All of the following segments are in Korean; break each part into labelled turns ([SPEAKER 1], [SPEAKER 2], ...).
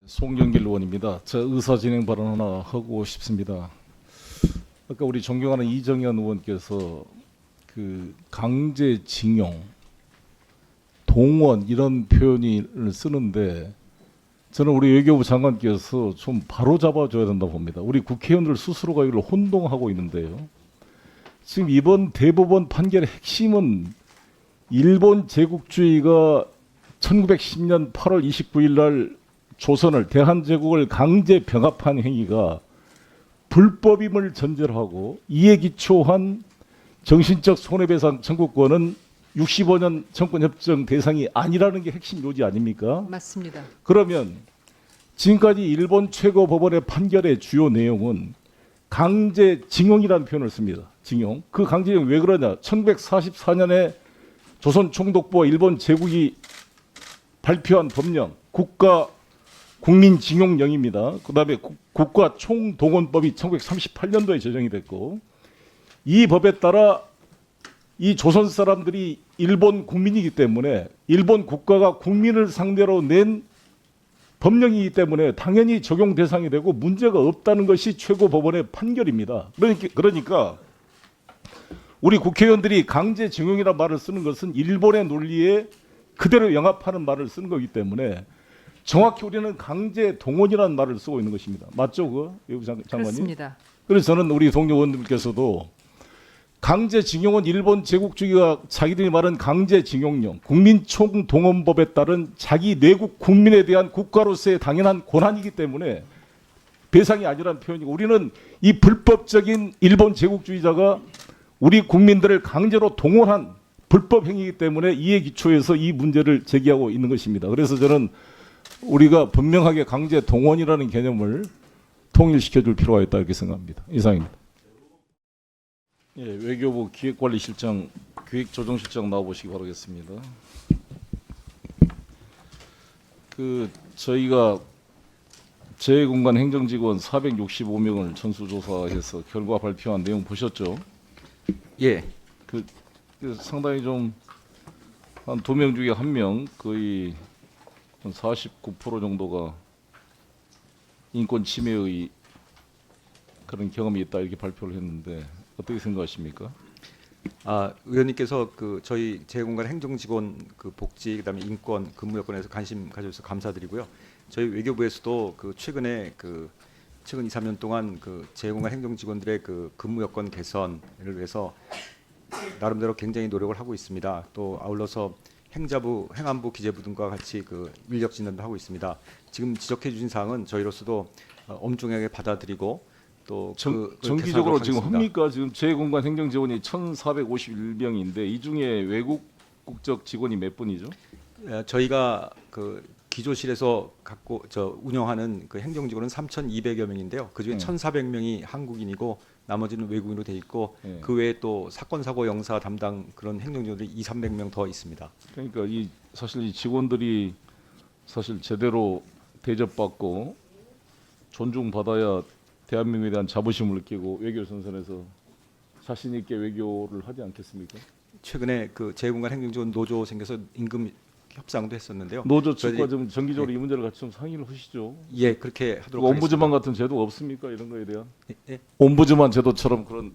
[SPEAKER 1] 송영길 의원입니다. 저 의사진행 발언 하나 하고 싶습니다. 아까 우리 존경하는 이정현 의원께서 그 강제징용, 동원 이런 표현을 쓰는데 저는 우리 외교부 장관께서 좀 바로 잡아줘야 된다고 봅니다. 우리 국회의원들 스스로가 이걸 혼동하고 있는데요. 지금 이번 대법원 판결의 핵심은 일본 제국주의가 1910년 8월 29일 날 조선을 대한제국을 강제 병합한 행위가 불법임을 전제로 하고 이에 기초한 정신적 손해배상 청구권은 65년 정권협정 대상이 아니라는 게 핵심 요지 아닙니까?
[SPEAKER 2] 맞습니다.
[SPEAKER 1] 그러면 지금까지 일본 최고법원의 판결의 주요 내용은 강제징용이라는 표현을 씁니다. 징용. 그 강제징용 왜 그러냐? 1944년에 조선총독부와 일본 제국이 발표한 법령 국가 국민징용령입니다. 그다음에 국가총동원법이 1938년도에 제정이 됐고 이 법에 따라 이 조선 사람들이 일본 국민이기 때문에 일본 국가가 국민을 상대로 낸 법령이기 때문에 당연히 적용 대상이 되고 문제가 없다는 것이 최고법원의 판결입니다. 그러니까 우리 국회의원들이 강제징용이라는 말을 쓰는 것은 일본의 논리에 그대로 영합하는 말을 쓰는 거기 때문에 정확히 우리는 강제 동원이라는 말을 쓰고 있는 것입니다. 맞죠, 그 외부 장관님?
[SPEAKER 2] 그렇습니다.
[SPEAKER 1] 그래서 저는 우리 동료 의원들께서도 강제징용은 일본 제국주의가 자기들이 말한 강제징용령, 국민총동원법에 따른 자기 내국 국민에 대한 국가로서의 당연한 권한이기 때문에 배상이 아니라는 표현이고 우리는 이 불법적인 일본 제국주의자가 우리 국민들을 강제로 동원한 불법 행위이기 때문에 이에 기초해서 이 문제를 제기하고 있는 것입니다. 그래서 저는 우리가 분명하게 강제 동원이라는 개념을 통일시켜줄 필요가 있다 이렇게 생각합니다. 이상입니다. 예, 외교부 기획관리실장, 기획조정실장 나와보시기 바라겠습니다. 저희가 재외공간 행정직원 465명을 전수조사해서 결과 발표한 내용 보셨죠?
[SPEAKER 3] 예.
[SPEAKER 1] 그 상당히 좀 한 2명 중에 1명 거의 한 49% 정도가 인권 침해의 그런 경험이 있다 이렇게 발표를 했는데 어떻게 생각하십니까?
[SPEAKER 3] 의원님께서 그 저희 재공간 행정직원 그 복지 그다음에 인권 근무 여건에서 관심 가져주셔서 감사드리고요. 저희 외교부에서도 그 최근에 최근 2, 3년 동안 그 재공간 행정직원들의 그 근무 여건 개선을 위해서 나름대로 굉장히 노력을 하고 있습니다. 또 아울러서 행자부, 행안부, 기재부 등과 같이 그 인력 진단도 하고 있습니다. 지금 지적해 주신 사항은 저희로서도 엄중하게 받아들이고 또
[SPEAKER 1] 정기적으로 지금 합니까? 지금 재공간 행정직원이 1,451명인데 이 중에 외국 국적 직원이 몇 분이죠?
[SPEAKER 3] 저희가 그 기조실에서 운영하는 그 행정직원은 3,200여 명인데요. 그중에 1,400명이 한국인이고 나머지는 외국인으로 돼 있고 그 외에 또 사건 사고 영사 담당 그런 행정직원들이 200~300명 더 있습니다.
[SPEAKER 1] 그러니까 사실 이 직원들이 사실 제대로 대접받고 존중받아야 대한민국에 대한 자부심을 느끼고 외교 선선에서 자신 있게 외교를 하지 않겠습니까?
[SPEAKER 3] 최근에 그 재공간 행정직원 노조 생겨서 임금 협상도 했었는데요.
[SPEAKER 1] 노조 측과 좀 정기적으로 이 문제를 같이 좀 상의를 하시죠.
[SPEAKER 3] 예, 그렇게 하도록
[SPEAKER 1] 옴부즈만
[SPEAKER 3] 하겠습니다.
[SPEAKER 1] 같은 제도가 없습니까? 이런 거에 대한
[SPEAKER 3] 예.
[SPEAKER 1] 옴부즈만 제도처럼 그런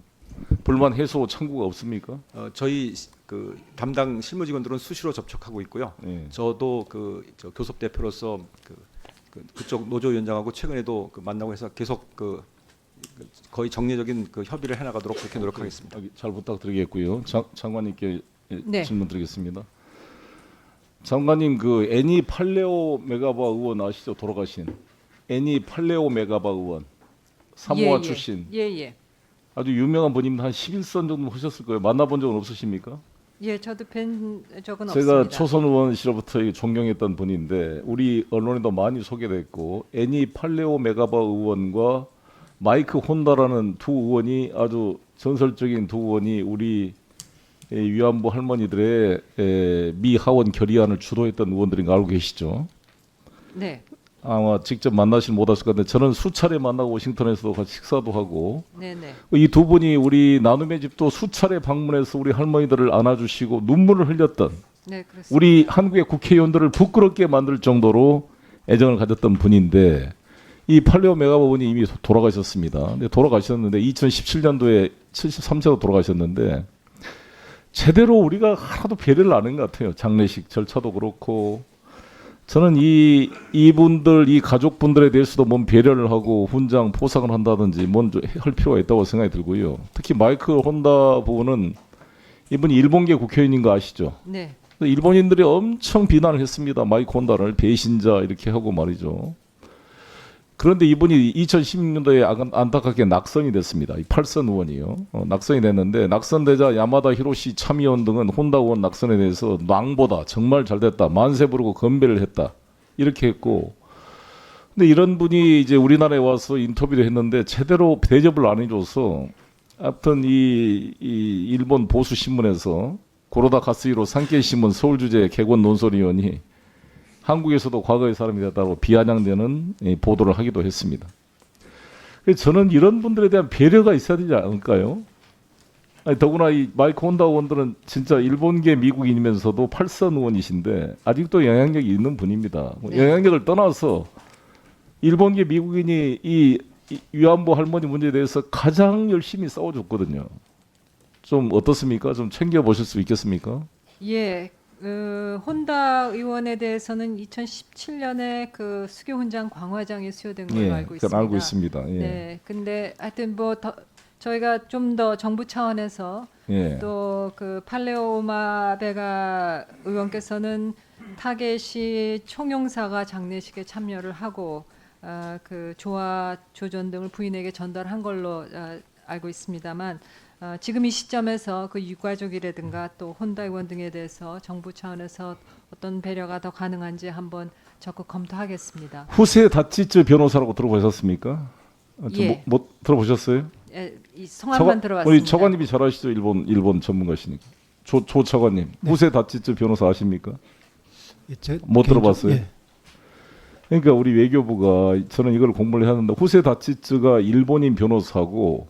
[SPEAKER 1] 불만 해소 창구가 없습니까?
[SPEAKER 3] 저희 그 담당 실무직원들은 수시로 접촉하고 있고요.
[SPEAKER 1] 예.
[SPEAKER 3] 저도 저 교섭 대표로서 그쪽 노조위원장하고 최근에도 만나고 해서 계속 거의 정례적인 협의를 해나가도록 그렇게 노력하겠습니다.
[SPEAKER 1] 잘 부탁드리겠고요. 장관님께
[SPEAKER 2] 네.
[SPEAKER 1] 질문 드리겠습니다. 장관님 애니 팔레오 메가바 의원 아시죠? 돌아가신 애니 팔레오 메가바 의원 사모아 출신
[SPEAKER 2] 예.
[SPEAKER 1] 아주 유명한 분입니다. 한 11선 정도 하셨을 거예요. 만나본 적은 없으십니까?
[SPEAKER 2] 예, 저도 뵌 적은
[SPEAKER 1] 제가
[SPEAKER 2] 없습니다.
[SPEAKER 1] 초선 의원 시절부터 존경했던 분인데 우리 언론에도 많이 소개됐고 애니 팔레오 메가바 의원과 마이크 혼다라는 두 의원이 아주 전설적인 두 의원이 우리 위안부 할머니들의 미 하원 결의안을 주도했던 의원들인 거 알고 계시죠?
[SPEAKER 2] 네.
[SPEAKER 1] 아마 직접 만나시는 못하실 것 같은데 저는 수차례 만나고 워싱턴에서도 같이 식사도 하고
[SPEAKER 2] 네네.
[SPEAKER 1] 이 두 분이 우리 나눔의 집도 수차례 방문해서 우리 할머니들을 안아주시고 눈물을 흘렸던
[SPEAKER 2] 네, 그렇습니다.
[SPEAKER 1] 우리 한국의 국회의원들을 부끄럽게 만들 정도로 애정을 가졌던 분인데 이 팔레오 메가바본이 이미 돌아가셨습니다. 근데 돌아가셨는데 2017년도에 73세로 돌아가셨는데 제대로 우리가 하나도 배려를 안 한 것 같아요. 장례식 절차도 그렇고 저는 이분들 이 가족분들에 대해서도 뭔 배려를 하고 훈장 포상을 한다든지 뭔 할 필요가 있다고 생각이 들고요. 특히 마이클 혼다 부부는 이분이 일본계 국회의원인 거 아시죠?
[SPEAKER 2] 네.
[SPEAKER 1] 일본인들이 엄청 비난을 했습니다. 마이클 혼다를 배신자 이렇게 하고 말이죠. 그런데 이분이 2016년도에 안타깝게 낙선이 됐습니다. 이 8선 의원이요. 낙선이 됐는데 낙선되자 야마다 히로시 참의원 등은 혼다 의원 낙선에 대해서 낭보다 정말 잘 됐다. 만세 부르고 건배를 했다. 이렇게 했고 근데 이런 분이 이제 우리나라에 와서 인터뷰를 했는데 제대로 대접을 안 해줘서 하여튼 이 일본 보수 신문에서 고로다 카스히로 산케이 신문 서울 주재 개권 논설위원이 한국에서도 과거의 사람이 됐다고 비아냥되는 보도를 하기도 했습니다. 그래서 저는 이런 분들에 대한 배려가 있어야 되지 않을까요? 아니, 더구나 이 마이크 혼다 의원들은 진짜 일본계 미국인이면서도 8선 의원이신데 아직도 영향력이 있는 분입니다.
[SPEAKER 2] 네.
[SPEAKER 1] 영향력을 떠나서 일본계 미국인이 이 위안부 할머니 문제에 대해서 가장 열심히 싸워줬거든요. 좀 어떻습니까? 좀 챙겨보실 수 있겠습니까?
[SPEAKER 2] 예. 혼다 의원에 대해서는 2017년에 그 수교 훈장 광화장에 수여된 걸로
[SPEAKER 1] 예,
[SPEAKER 2] 알고
[SPEAKER 1] 그건
[SPEAKER 2] 있습니다.
[SPEAKER 1] 알고 있습니다. 예.
[SPEAKER 2] 네. 근데 하여튼 뭐 저희가 좀 더 정부 차원에서
[SPEAKER 1] 예.
[SPEAKER 2] 또 그 팔레오 오마베가 의원께서는 타게시 총영사가 장례식에 참여를 하고 그 조화 조전 등을 부인에게 전달한 걸로 알고 있습니다만 지금 이 시점에서 그 유가족이라든가 또 혼다 의원 등에 대해서 정부 차원에서 어떤 배려가 더 가능한지 한번 적극 검토하겠습니다.
[SPEAKER 1] 후세 다치츠 변호사라고 들어보셨습니까?
[SPEAKER 2] 예.
[SPEAKER 1] 못 들어보셨어요?
[SPEAKER 2] 예, 이 성함만 들어봤습니다.
[SPEAKER 1] 우리 차관님이 잘 아시죠? 일본 전문가시니까. 조 차관님.
[SPEAKER 4] 네.
[SPEAKER 1] 후세 다치츠 변호사 아십니까?
[SPEAKER 4] 예,
[SPEAKER 1] 못 들어봤어요?
[SPEAKER 4] 예.
[SPEAKER 1] 그러니까 우리 외교부가 저는 이걸 공부를 하는데 후세 다치츠가 일본인 변호사고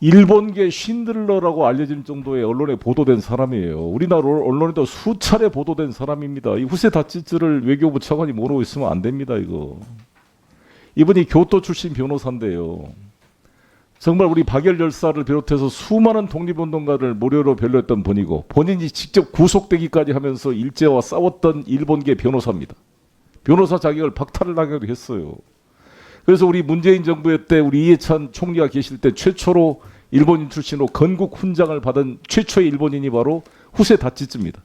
[SPEAKER 1] 일본계 쉰들러라고 알려질 정도의 언론에 보도된 사람이에요. 우리나라 언론에도 수차례 보도된 사람입니다. 이 후세 다치츠를 외교부 차관이 모르고 있으면 안 됩니다. 이분이 교토 출신 변호사인데요. 정말 우리 박열 열사를 비롯해서 수많은 독립운동가를 무료로 변호했던 분이고 본인이 직접 구속되기까지 하면서 일제와 싸웠던 일본계 변호사입니다. 변호사 자격을 박탈을 하기도 했어요. 그래서 우리 문재인 정부 때 우리 이해찬 총리가 계실 때 최초로 일본인 출신으로 건국 훈장을 받은 최초의 일본인이 바로 후세 다치츠입니다.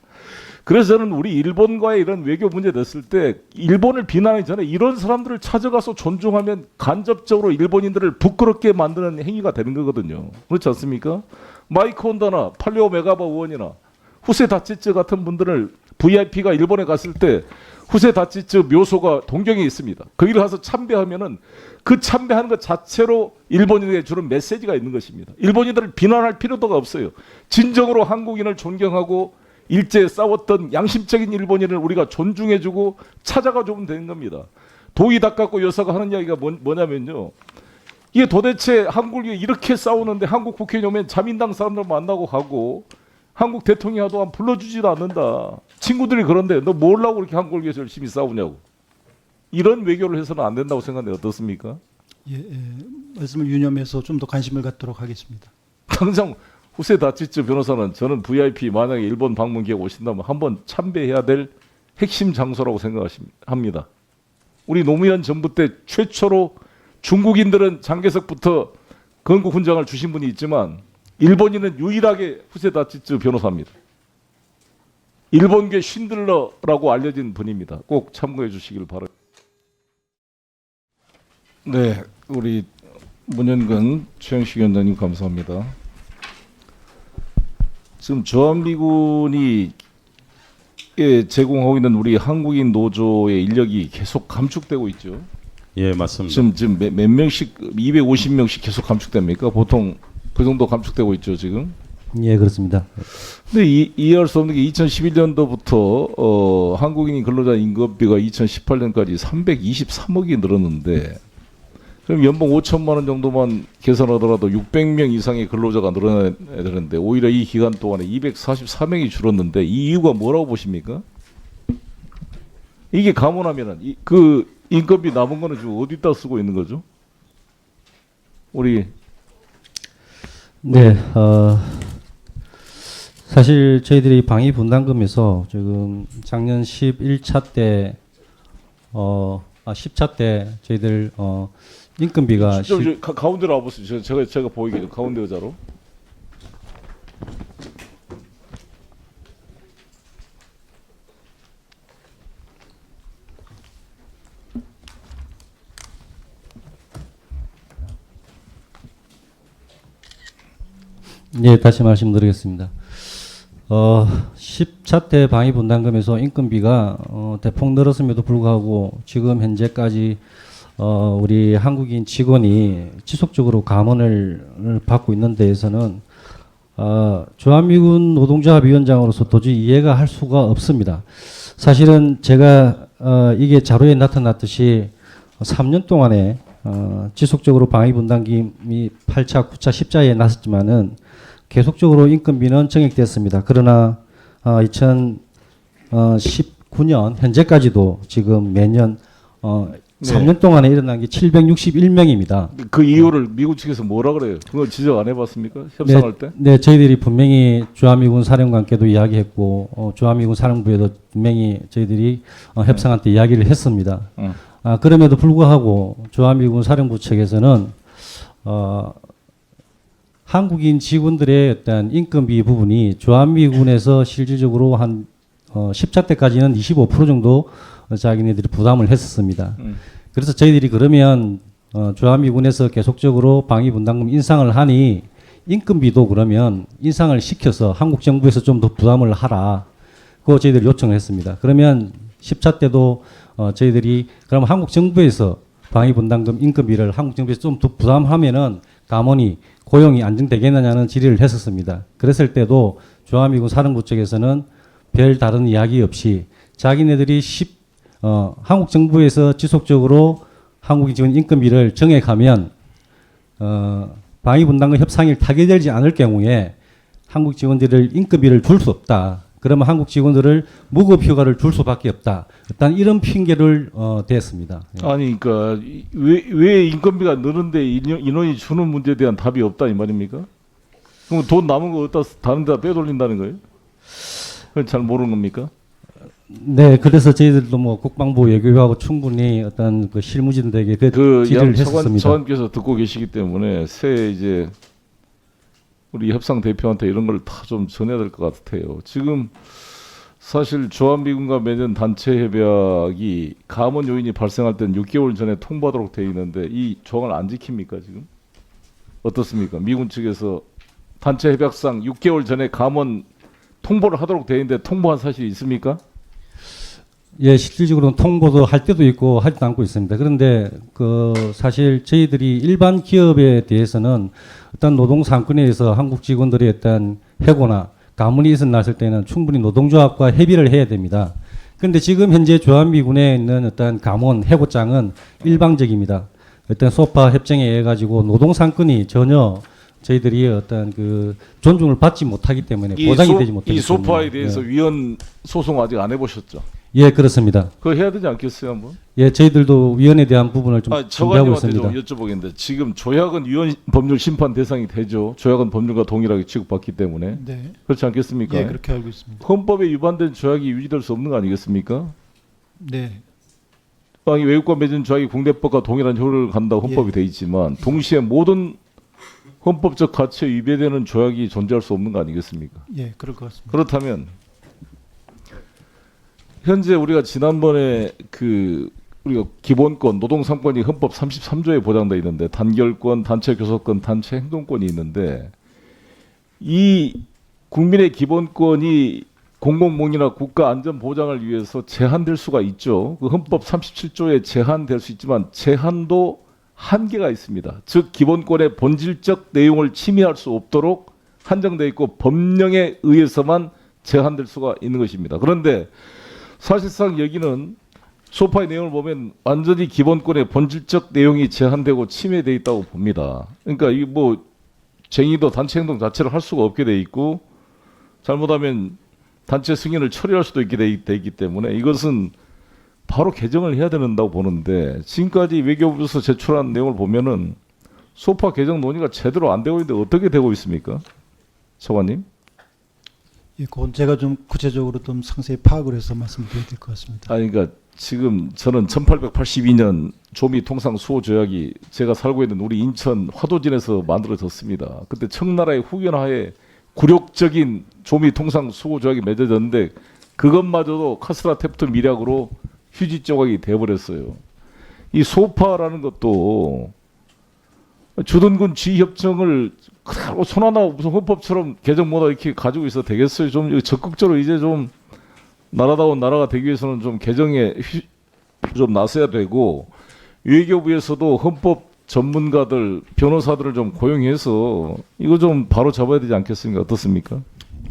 [SPEAKER 1] 그래서 저는 우리 일본과의 이런 외교 문제 됐을 때 일본을 비난하기 전에 이런 사람들을 찾아가서 존중하면 간접적으로 일본인들을 부끄럽게 만드는 행위가 되는 거거든요. 그렇지 않습니까? 마이크 혼다나 팔레오 메가바 의원이나 후세 다치츠 같은 분들을 VIP가 일본에 갔을 때 후세 다치츠 묘소가 동경에 있습니다. 거기를 가서 참배하면은 그 참배하는 것 자체로 일본인에게 주는 메시지가 있는 것입니다. 일본인들을 비난할 필요도 없어요. 진정으로 한국인을 존경하고 일제에 싸웠던 양심적인 일본인을 우리가 존중해주고 찾아가 주면 되는 겁니다. 도이 닦았고 여사가 하는 이야기가 뭐냐면요. 이게 도대체 한국이 이렇게 싸우는데 한국 국회의원 오면 자민당 사람들 만나고 가고 한국 대통령이 하도안 불러주지도 않는다. 친구들이 그런데 너 뭘라고 그렇게 한국을 위해서 열심히 싸우냐고. 이런 외교를 해서는 안 된다고 생각하는데 어떻습니까?
[SPEAKER 4] 예, 말씀을 유념해서 좀 더 관심을 갖도록 하겠습니다.
[SPEAKER 1] 당장 후세 다치츠 변호사는 저는 VIP 만약에 일본 방문 기회 오신다면 한번 참배해야 될 핵심 장소라고 생각합니다. 우리 노무현 정부 때 최초로 중국인들은 장개석부터 건국 훈장을 주신 분이 있지만 일본인은 유일하게 후세 다치츠 변호사입니다. 일본계 쉰들러라고 알려진 분입니다. 꼭 참고해 주시길 바랍니다. 네, 우리 문현근 최영식 위원장님 감사합니다. 지금 주한미군이 제공하고 있는 우리 한국인 노조의 인력이 계속 감축되고 있죠.
[SPEAKER 5] 예, 맞습니다.
[SPEAKER 1] 지금 몇 명씩 250명씩 계속 감축됩니까? 보통 그 정도 감축되고 있죠, 지금.
[SPEAKER 6] 예, 그렇습니다.
[SPEAKER 1] 근데 이해할 수 없는 게 2011년도부터 한국인 근로자 임금비가 2018년까지 323억이 늘었는데 그럼 연봉 5천만 원 정도만 계산하더라도 600명 이상의 근로자가 늘어나야 되는데 오히려 이 기간 동안에 244명이 줄었는데 이 이유가 뭐라고 보십니까? 이게 감원하면은 그 인건비 남은 거는 지금 어디다 쓰고 있는 거죠? 우리
[SPEAKER 5] 네, 사실 저희들이 방위 분담금에서 지금 작년 11차 때, 10차 때 저희들 인건비가
[SPEAKER 1] 가운데로 와보세요. 제가 보이게 가운데 의자로.
[SPEAKER 5] 네, 다시 말씀드리겠습니다. 10차 때 방위 분담금에서 인건비가 대폭 늘었음에도 불구하고 지금 현재까지 우리 한국인 직원이 지속적으로 감원을 받고 있는 데에서는 주한미군 노동조합위원장으로서 도저히 이해가 할 수가 없습니다. 사실은 제가 이게 자료에 나타났듯이 3년 동안에 지속적으로 방위 분담금이 8차, 9차, 10차에 나섰지만은 계속적으로 인건비는 정액됐습니다. 그러나 2019년 현재까지도 지금 매년 3년 동안에 일어난 게 761명입니다.
[SPEAKER 1] 그 이유를 미국 측에서 뭐라 그래요? 그걸 지적 안 해봤습니까? 협상할 때?
[SPEAKER 5] 네, 저희들이 분명히 주한미군 사령관께도 이야기했고 주한미군 사령부에도 분명히 저희들이 협상할 때 이야기를 했습니다. 그럼에도 불구하고 주한미군 사령부 측에서는 한국인 직원들의 어떤 인건비 부분이 주한미군에서 실질적으로 한 10차 때까지는 25% 정도 자기네들이 부담을 했었습니다. 그래서 저희들이 그러면 주한미군에서 계속적으로 방위 분담금 인상을 하니 인건비도 그러면 인상을 시켜서 한국 정부에서 좀 더 부담을 하라. 그거 저희들이 요청을 했습니다. 그러면 10차 때도 저희들이 그럼 한국 정부에서 방위 분담금 인건비를 한국 정부에서 좀 더 부담하면은 감원이 고용이 안정되겠느냐는 질의를 했었습니다. 그랬을 때도 주한미군 사령부 쪽에서는 별 다른 이야기 없이 자기네들이 한국 정부에서 지속적으로 한국인 직원 인건비를 정액하면 방위 분담금 협상이 타결되지 않을 경우에 한국 직원들을 인건비를 줄 수 없다. 그러면 한국 직원들을 무급 휴가를 줄 수밖에 없다. 일단 이런 핑계를 대었습니다.
[SPEAKER 1] 아니 그러니까 왜 인건비가 느는데 인원이 주는 문제에 대한 답이 없다 이 말입니까? 그럼 돈 남은 거 어디다 다른 데다 빼돌린다는 거예요? 그건 잘 모르는 겁니까?
[SPEAKER 5] 네, 그래서 저희들도 뭐 국방부 외교부하고 충분히 어떤 그 실무진들에게
[SPEAKER 1] 그
[SPEAKER 5] 질의를
[SPEAKER 1] 양
[SPEAKER 5] 했었습니다.
[SPEAKER 1] 차관께서 듣고 계시기 때문에 새 이제 우리 협상 대표한테 이런 걸 다 좀 전해야 될 것 같아요. 지금 사실 주한미군과 맺은 단체 협약이 감원 요인이 발생할 때는 6개월 전에 통보하도록 돼 있는데 이 조항을 안 지킵니까 지금? 어떻습니까? 미군 측에서 단체 협약상 6개월 전에 감원 통보를 하도록 돼 있는데 통보한 사실이 있습니까?
[SPEAKER 5] 예, 실질적으로는 통보도 할 때도 있고 하지도 않고 있습니다. 그런데 그 사실 저희들이 일반 기업에 대해서는 어떤 노동 상권에 의해서 한국 직원들이 어떤 해고나 가문이 있었을 때는 충분히 노동조합과 협의를 해야 됩니다. 그런데 지금 현재 주한미군에 있는 어떤 감원 해고장은 일방적입니다. 어떤 소파 협정에 의해 가지고 노동 상권이 전혀 저희들이 어떤 그 존중을 받지 못하기 때문에 보장이 되지 못하기 때문에
[SPEAKER 1] 이 소파에 대해서 위헌 소송 아직 안 해보셨죠?
[SPEAKER 5] 예, 그렇습니다.
[SPEAKER 1] 그거 해야 되지 않겠어요 한번?
[SPEAKER 5] 예, 저희들도 위원에 대한 부분을 좀 준비하고
[SPEAKER 1] 처관님한테
[SPEAKER 5] 있습니다.
[SPEAKER 1] 좀 여쭤보겠는데 지금 조약은 위헌 법률 심판 대상이 되죠. 조약은 법률과 동일하게 취급받기 때문에
[SPEAKER 4] 네.
[SPEAKER 1] 그렇지 않겠습니까?
[SPEAKER 4] 예, 그렇게 알고 있습니다.
[SPEAKER 1] 헌법에 위반된 조약이 유지될 수 없는 거 아니겠습니까?
[SPEAKER 4] 네.
[SPEAKER 1] 방위 외국과 맺은 조약이 국내법과 동일한 효력을 갖는다고 헌법이 돼 있지만 동시에 모든 헌법적 가치에 위배되는 조약이 존재할 수 없는 거 아니겠습니까?
[SPEAKER 4] 예, 그럴 것 같습니다.
[SPEAKER 1] 그렇다면 현재 우리가 지난번에 우리가 기본권 노동상권이 헌법 33조에 보장돼 있는데 단결권, 단체 교섭권, 단체 행동권이 있는데 이 국민의 기본권이 공공복리나 국가 안전 보장을 위해서 제한될 수가 있죠. 그 헌법 37조에 제한될 수 있지만 제한도 한계가 있습니다. 즉 기본권의 본질적 내용을 침해할 수 없도록 한정돼 있고 법령에 의해서만 제한될 수가 있는 것입니다. 그런데 사실상 여기는 소파의 내용을 보면 완전히 기본권의 본질적 내용이 제한되고 침해돼 있다고 봅니다. 그러니까 이 뭐 쟁의도 단체 행동 자체를 할 수가 없게 돼 있고 잘못하면 단체 승인을 처리할 수도 있게 돼 있기 때문에 이것은 바로 개정을 해야 된다고 보는데 지금까지 외교부에서 제출한 내용을 보면은 소파 개정 논의가 제대로 안 되고 있는데 어떻게 되고 있습니까, 차관님?
[SPEAKER 4] 예, 그건 제가 좀 구체적으로 좀 상세히 파악을 해서 말씀드려야 될 것 같습니다.
[SPEAKER 1] 아니 그러니까 지금 저는 1882년 조미 통상 수호 조약이 제가 살고 있는 우리 인천 화도진에서 만들어졌습니다. 그때 청나라의 후견하에 굴욕적인 조미 통상 수호 조약이 맺어졌는데 그것마저도 카스라 테프트 미략으로 휴지 조각이 돼버렸어요. 이 소파라는 것도 주둔군 지휘협정을 그대로 손하나 무슨 헌법처럼 개정 못하고 이렇게 가지고 있어도 되겠어요? 좀 적극적으로 이제 좀 나라다운 나라가 되기 위해서는 좀 개정에 좀 나서야 되고 외교부에서도 헌법 전문가들 변호사들을 좀 고용해서 이거 좀 바로 잡아야 되지 않겠습니까? 어떻습니까?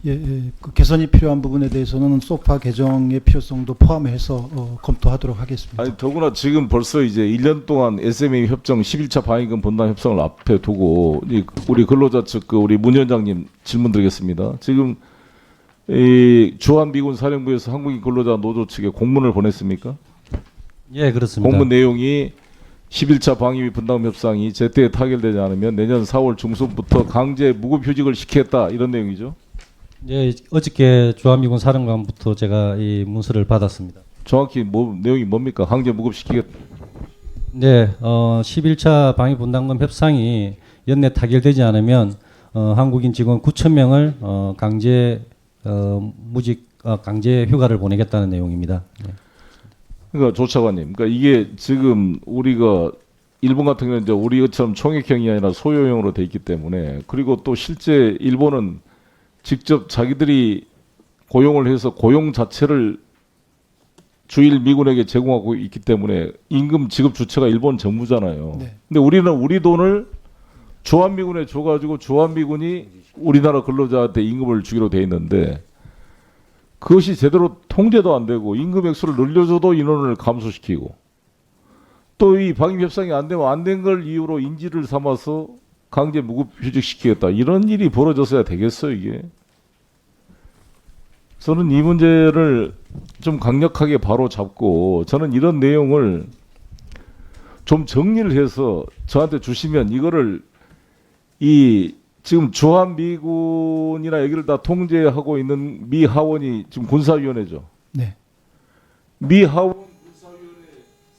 [SPEAKER 4] 그 개선이 필요한 부분에 대해서는 소파 개정의 필요성도 포함해서 검토하도록 하겠습니다.
[SPEAKER 1] 아니 더구나 지금 벌써 이제 1년 동안 SMA 협정 11차 방위금 분담 협상을 앞에 두고 우리 근로자 측 우리 문 위원장님 질문 드리겠습니다. 지금 이 주한미군 사령부에서 한국인 근로자 노조 측에 공문을 보냈습니까?
[SPEAKER 5] 예, 그렇습니다.
[SPEAKER 1] 공문 내용이 11차 방위 분담 협상이 제때 타결되지 않으면 내년 4월 중순부터 강제 무급휴직을 시키겠다 이런 내용이죠.
[SPEAKER 5] 예, 어저께 주한미군 사령관부터 제가 이 문서를 받았습니다.
[SPEAKER 1] 정확히 내용이 뭡니까? 강제 무급시키겠다.
[SPEAKER 5] 네, 11차 방위 분담금 협상이 연내 타결되지 않으면 한국인 직원 9천 명을 강제 강제 휴가를 보내겠다는 내용입니다. 네.
[SPEAKER 1] 그러니까 조 차관님, 그러니까 이게 지금 우리가 일본 같은 경우는 이제 우리처럼 총액형이 아니라 소요형으로 돼 있기 때문에 그리고 또 실제 일본은 직접 자기들이 고용을 해서 고용 자체를 주일 미군에게 제공하고 있기 때문에 임금 지급 주체가 일본 정부잖아요.
[SPEAKER 4] 네.
[SPEAKER 1] 근데 우리는 우리 돈을 주한미군에 줘가지고 주한미군이 우리나라 근로자한테 임금을 주기로 돼 있는데 그것이 제대로 통제도 안 되고 임금 액수를 늘려줘도 인원을 감소시키고 또 이 방위 협상이 안 되면 안 된 걸 이유로 인지를 삼아서 강제 무급휴직 시키겠다 이런 일이 벌어졌어야 되겠어요 이게. 저는 이 문제를 좀 강력하게 바로 잡고 저는 이런 내용을 좀 정리를 해서 저한테 주시면 이거를 이 지금 주한미군이나 여기를 다 통제하고 있는 미 하원이 지금 군사위원회죠.
[SPEAKER 4] 네.
[SPEAKER 1] 미 하원 군사위원회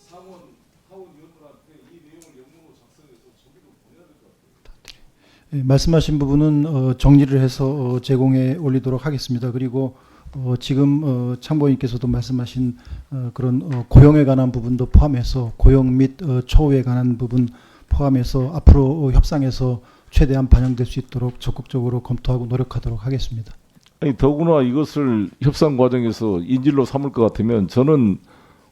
[SPEAKER 1] 상원 하원위원들한테 이 내용을 영문으로 작성해서 저기도 보내야 될 것 같아요.
[SPEAKER 4] 예, 말씀하신 부분은 정리를 해서 제공해 올리도록 하겠습니다. 그리고 지금 참고인께서도 말씀하신 그런 고용에 관한 부분도 포함해서 고용 및 처우에 관한 부분 포함해서 앞으로 협상에서 최대한 반영될 수 있도록 적극적으로 검토하고 노력하도록 하겠습니다.
[SPEAKER 1] 아니 더구나 이것을 협상 과정에서 인질로 삼을 것 같으면 저는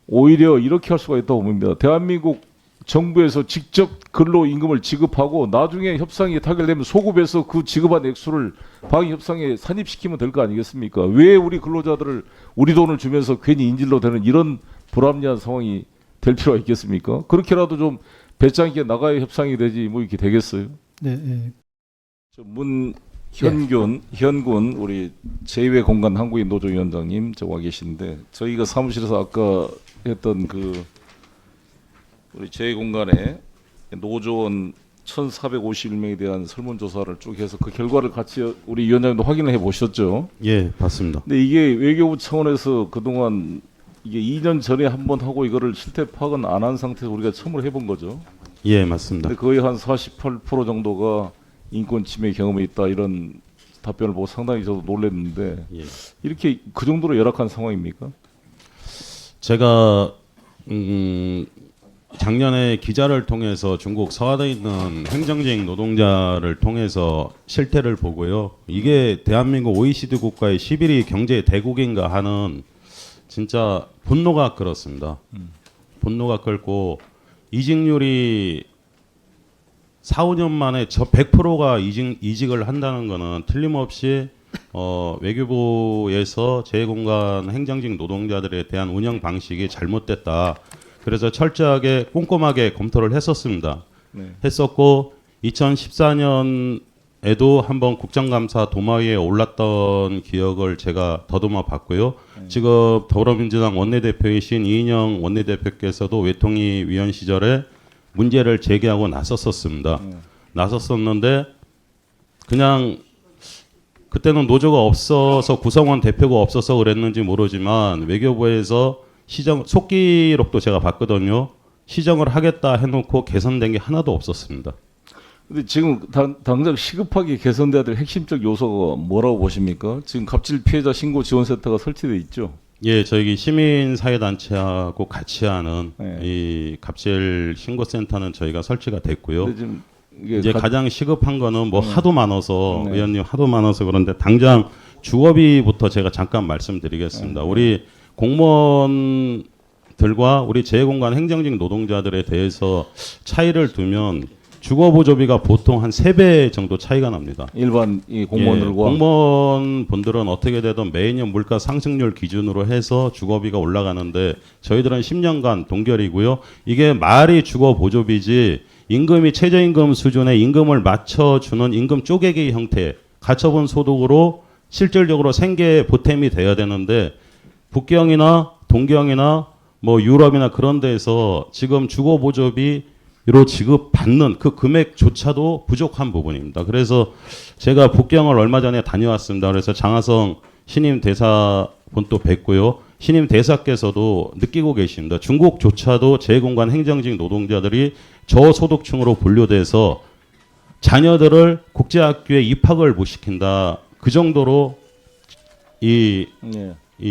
[SPEAKER 1] 오히려 이렇게 할 수가 있다고 봅니다. 대한민국 정부에서 직접 근로 임금을 지급하고 나중에 협상이 타결되면 소급해서 그 지급한 액수를 방위 협상에 산입시키면 될 거 아니겠습니까? 왜 우리 근로자들을 우리 돈을 주면서 괜히 인질로 되는 이런 불합리한 상황이 될 필요가 있겠습니까? 그렇게라도 좀 배짱 있게 나가야 협상이 되지 뭐 이렇게 되겠어요?
[SPEAKER 4] 네. 네.
[SPEAKER 1] 현군 우리 제2회 공간 한국인 노조 위원장님 저와 계신데 저희가 사무실에서 아까 했던 그 우리 제2공간에 노조원 1,451명에 대한 설문조사를 쭉 해서 그 결과를 같이 우리 위원장님도 확인을 해보셨죠?
[SPEAKER 6] 예, 봤습니다.
[SPEAKER 1] 근데 이게 외교부 차원에서 그동안 이게 2년 전에 한 번 하고 이거를 실태 파악은 안 한 상태에서 우리가 처음으로 해본 거죠?
[SPEAKER 6] 예, 맞습니다.
[SPEAKER 1] 근데 거의 한 48% 정도가 인권 침해 경험이 있다 이런 답변을 보고 상당히 저도 놀랐는데
[SPEAKER 6] 예.
[SPEAKER 1] 이렇게 그 정도로 열악한 상황입니까?
[SPEAKER 6] 제가 작년에 기자를 통해서 중국 서하대에 있는 행정직 노동자를 통해서 실태를 보고요. 이게 대한민국 OECD 국가의 11위 경제 대국인가 하는 진짜 분노가 끓었습니다. 분노가 끓고 이직률이 4, 5년 만에 저 100%가 이직을 한다는 거는 틀림없이 외교부에서 제2공간 행정직 노동자들에 대한 운영 방식이 잘못됐다. 그래서 철저하게 꼼꼼하게 검토를 했었습니다.
[SPEAKER 1] 네.
[SPEAKER 6] 했었고 2014년 에도 한번 국정감사 도마 위에 올랐던 기억을 제가 더듬어 봤고요. 지금 더불어민주당 원내대표이신 이인영 원내대표께서도 외통위 위원 시절에 문제를 제기하고 나섰었습니다. 나섰었는데 그냥 그때는 노조가 없어서 구성원 대표가 없어서 그랬는지 모르지만 외교부에서 시정 속기록도 제가 봤거든요. 시정을 하겠다 해놓고 개선된 게 하나도 없었습니다.
[SPEAKER 1] 근데 지금 당장 시급하게 개선돼야 될 핵심적 요소가 뭐라고 보십니까? 지금 갑질 피해자 신고 지원센터가 설치돼 있죠.
[SPEAKER 6] 예, 저희 시민사회단체하고 같이 하는
[SPEAKER 1] 네.
[SPEAKER 6] 이 갑질 신고센터는 저희가 설치가 됐고요.
[SPEAKER 1] 근데 지금 이게
[SPEAKER 6] 이제 가장 시급한 거는 뭐
[SPEAKER 1] 네.
[SPEAKER 6] 하도 많아서
[SPEAKER 1] 네.
[SPEAKER 6] 의원님 하도 많아서 그런데 당장 주거비부터 제가 잠깐 말씀드리겠습니다.
[SPEAKER 1] 네.
[SPEAKER 6] 우리 공무원들과 우리 재공간 행정직 노동자들에 대해서 차이를 두면 주거보조비가 보통 한 3배 정도 차이가 납니다.
[SPEAKER 1] 일반 이 공무원들과
[SPEAKER 6] 예, 공무원분들은 어떻게 되든 매년 물가 상승률 기준으로 해서 주거비가 올라가는데 저희들은 10년간 동결이고요. 이게 말이 주거보조비지 임금이 최저임금 수준의 임금을 맞춰주는 임금 쪼개기 형태 가처분 소득으로 실질적으로 생계 보탬이 돼야 되는데 북경이나 동경이나 뭐 유럽이나 그런 데에서 지금 주거보조비로 지급받는 그 금액조차도 부족한 부분입니다. 그래서 제가 북경을 얼마 전에 다녀왔습니다. 그래서 장하성 신임 대사분 또 뵙고요. 신임 대사께서도 느끼고 계십니다. 중국조차도 재공간 행정직 노동자들이 저소득층으로 분류돼서 자녀들을 국제학교에 입학을 못 시킨다. 그 정도로 이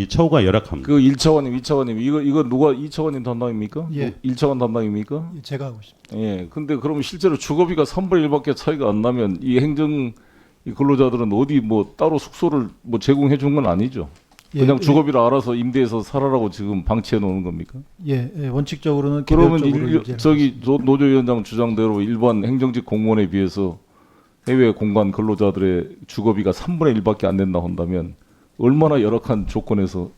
[SPEAKER 6] 처우가 열악합니다.
[SPEAKER 1] 그 1차관님, 2차관님 이거 누가 2차관님 담당입니까?
[SPEAKER 4] 예.
[SPEAKER 1] 1차관 담당입니까?
[SPEAKER 4] 제가 하고 있습니다.
[SPEAKER 1] 예. 근데 그러면 실제로 주거비가 3분의 1밖에 차이가 안 나면 이 행정 이 근로자들은 어디 뭐 따로 숙소를 뭐 제공해 준 건 아니죠? 그냥 주거비를 알아서 임대해서 살아라고 지금 방치해 놓는 겁니까?
[SPEAKER 4] 원칙적으로는
[SPEAKER 1] 그러면
[SPEAKER 4] 개별적으로 이제
[SPEAKER 1] 노조위원장 주장대로 일반 행정직 공무원에 비해서 해외 공간 근로자들의 주거비가 3분의 1밖에 안 된다 한다면 얼마나 열악한 조건에서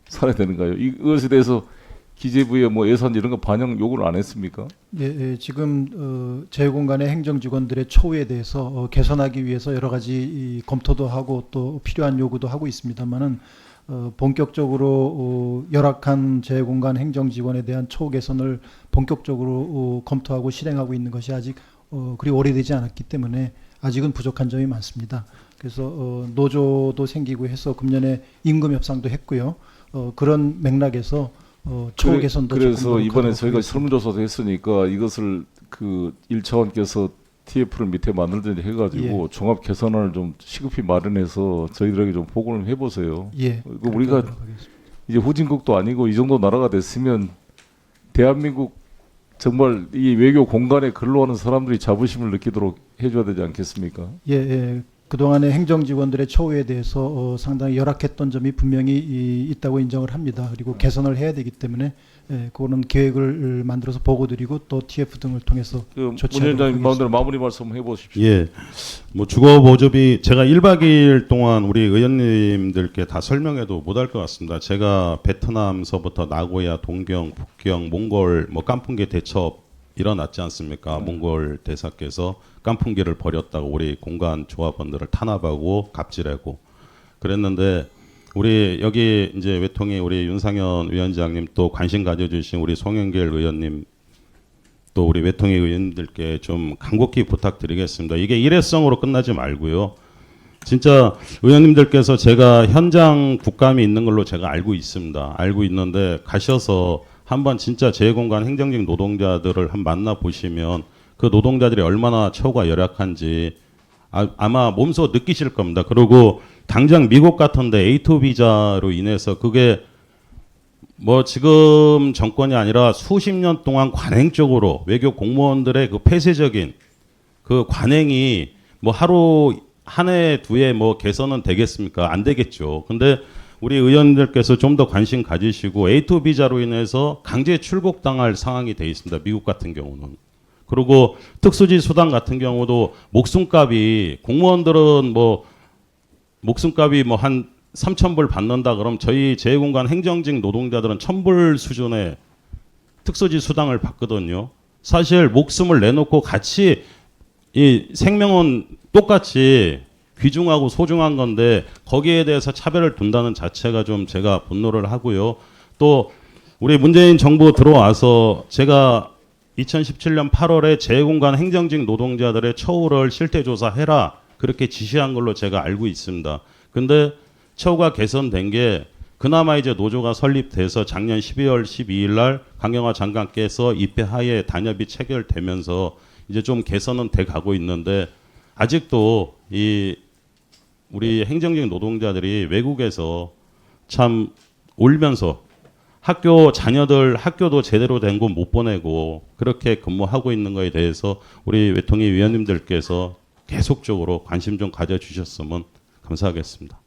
[SPEAKER 1] 살아야 되는가요? 이것에 대해서 기재부의 뭐 예산 이런 거 반영 요구를 안 했습니까?
[SPEAKER 4] 지금 재공간의 행정직원들의 처우에 대해서 개선하기 위해서 여러 가지 검토도 하고 또 필요한 요구도 하고 있습니다만은 본격적으로 열악한 재공간 행정직원에 대한 처우 개선을 본격적으로 검토하고 실행하고 있는 것이 아직 그리 오래되지 않았기 때문에 아직은 부족한 점이 많습니다. 그래서 노조도 생기고 해서 금년에 임금 협상도 했고요. 그런 맥락에서 처우 개선도
[SPEAKER 1] 그래서
[SPEAKER 4] 조금 더
[SPEAKER 1] 이번에
[SPEAKER 4] 노력하도록
[SPEAKER 1] 저희가
[SPEAKER 4] 하겠습니다.
[SPEAKER 1] 설문조사도 했으니까 이것을 그 1차원께서 TF를 밑에 만들든지 해가지고 종합 개선안을 좀 시급히 마련해서 저희들에게 좀 보고를 해보세요. 그 우리가
[SPEAKER 4] 그렇게 하겠습니다.
[SPEAKER 1] 이제 후진국도 아니고 이 정도 나라가 됐으면 대한민국 정말 이 외교 공간에 근로하는 사람들이 자부심을 느끼도록 해줘야 되지 않겠습니까?
[SPEAKER 4] 그동안의 행정직원들의 처우에 대해서 상당히 열악했던 점이 분명히 있다고 인정을 합니다. 그리고 개선을 해야 되기 때문에 그거는 계획을 만들어서 보고 드리고 또 TF 등을 통해서
[SPEAKER 1] 문
[SPEAKER 4] 조치하도록
[SPEAKER 1] 위원장님
[SPEAKER 4] 하겠습니다.
[SPEAKER 1] 마음대로 마무리 말씀 해보십시오.
[SPEAKER 6] 예. 뭐 주거 보조비 제가 1박 2일 동안 우리 의원님들께 다 설명해도 못할 것 같습니다. 제가 베트남서부터 나고야, 동경, 북경, 몽골 뭐 깐풍기 대첩 일어났지 않습니까? 몽골 대사께서 깐풍기를 버렸다고 우리 공간 조합원들을 탄압하고 갑질하고 그랬는데 우리 여기 이제 외통위 우리 윤상현 위원장님 또 관심 가져주신 우리 송영길 의원님 또 우리 외통위 의원님들께 좀 간곡히 부탁드리겠습니다. 이게 일회성으로 끝나지 말고요. 진짜 의원님들께서 제가 현장 국감이 있는 걸로 제가 알고 있습니다. 알고 있는데 가셔서 한번 진짜 재공간 행정직 노동자들을 한번 만나 보시면 그 노동자들이 얼마나 처우가 열악한지 아마 몸소 느끼실 겁니다. 그리고 당장 미국 같은데 A2 비자로 인해서 그게 뭐 지금 정권이 아니라 수십 년 동안 관행적으로 외교 공무원들의 그 폐쇄적인 그 관행이 뭐 하루 한 해 두 해 뭐 개선은 되겠습니까? 안 되겠죠. 근데 우리 의원님들께서 좀 더 관심 가지시고 A2 비자로 인해서 강제 출국당할 상황이 돼 있습니다. 미국 같은 경우는. 그리고 특수지 수당 같은 경우도 목숨값이 공무원들은 뭐 목숨값이 뭐 한 3,000불 받는다 그럼 저희 재공간 행정직 노동자들은 1,000불 수준의 특수지 수당을 받거든요. 사실 목숨을 내놓고 같이 이 생명은 똑같이 귀중하고 소중한 건데 거기에 대해서 차별을 둔다는 자체가 좀 제가 분노를 하고요. 또 우리 문재인 정부 들어와서 제가 2017년 8월에 재공간 행정직 노동자들의 처우를 실태조사해라 그렇게 지시한 걸로 제가 알고 있습니다. 근데 처우가 개선된 게 그나마 이제 노조가 설립돼서 작년 12월 12일 날 강경화 장관께서 입회하에 단협이 체결되면서 이제 좀 개선은 돼 가고 있는데 아직도 이 우리 행정직 노동자들이 외국에서 참 울면서 학교 자녀들 학교도 제대로 된 곳 못 보내고 그렇게 근무하고 있는 거에 대해서 우리 외통위 위원님들께서 계속적으로 관심 좀 가져주셨으면 감사하겠습니다.